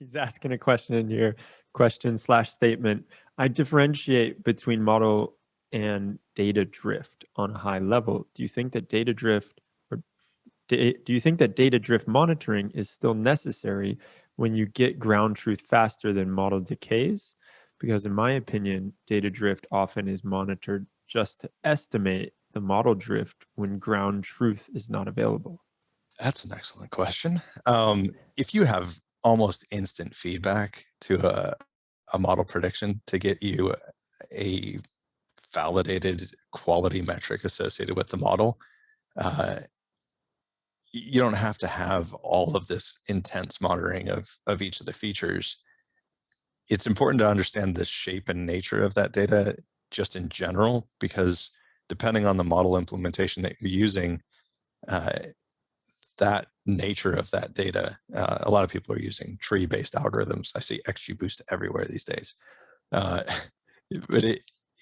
He's asking a question in your question/statement. I differentiate between model and data drift on a high level. Do you think that data drift monitoring is still necessary when you get ground truth faster than model decays? Because in my opinion, data drift often is monitored just to estimate the model drift when ground truth is not available. That's an excellent question. If you have almost instant feedback to a model prediction to get you a validated quality metric associated with the model, you don't have to have all of this intense monitoring of each of the features. It's important to understand the shape and nature of that data just in general, because depending on the model implementation that you're using, that nature of that data, a lot of people are using tree-based algorithms. I see XGBoost everywhere these days. But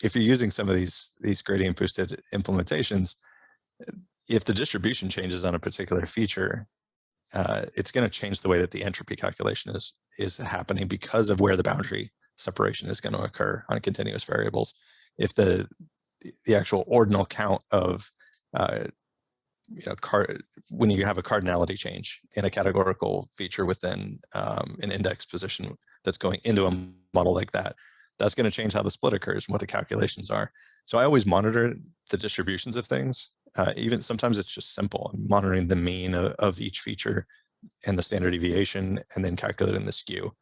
if you're using some of these gradient boosted implementations, if the distribution changes on a particular feature, it's going to change the way that the entropy calculation is happening because of where the boundary separation is going to occur on continuous variables. If the actual ordinal count of when you have a cardinality change in a categorical feature within an index position that's going into a model like that, that's going to change how the split occurs and what the calculations are. So I always monitor the distributions of things. Even sometimes it's just simple. I'm monitoring the mean of each feature and the standard deviation, and then calculating the skew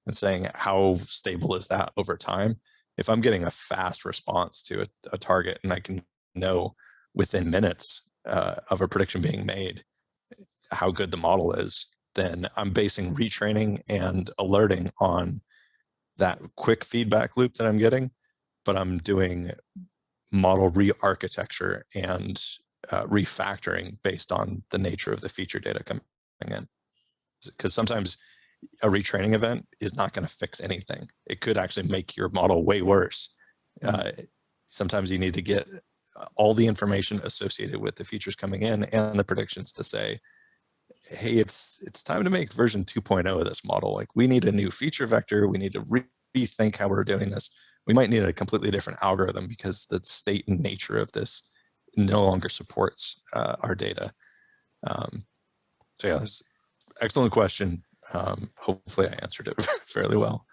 and saying how stable is that over time. If I'm getting a fast response to a target and I can know within minutes of a prediction being made how good the model is, then I'm basing retraining and alerting on that quick feedback loop that I'm getting, but I'm doing model re-architecture and refactoring based on the nature of the feature data coming in. Because sometimes a retraining event is not going to fix anything. It could actually make your model way worse. Sometimes you need to get all the information associated with the features coming in and the predictions to say, hey, it's time to make version 2.0 of this model. Like, we need a new feature vector. We need to rethink how we're doing this. We might need a completely different algorithm because the state and nature of this no longer supports our data. So yeah, that's excellent question. Hopefully I answered it fairly well.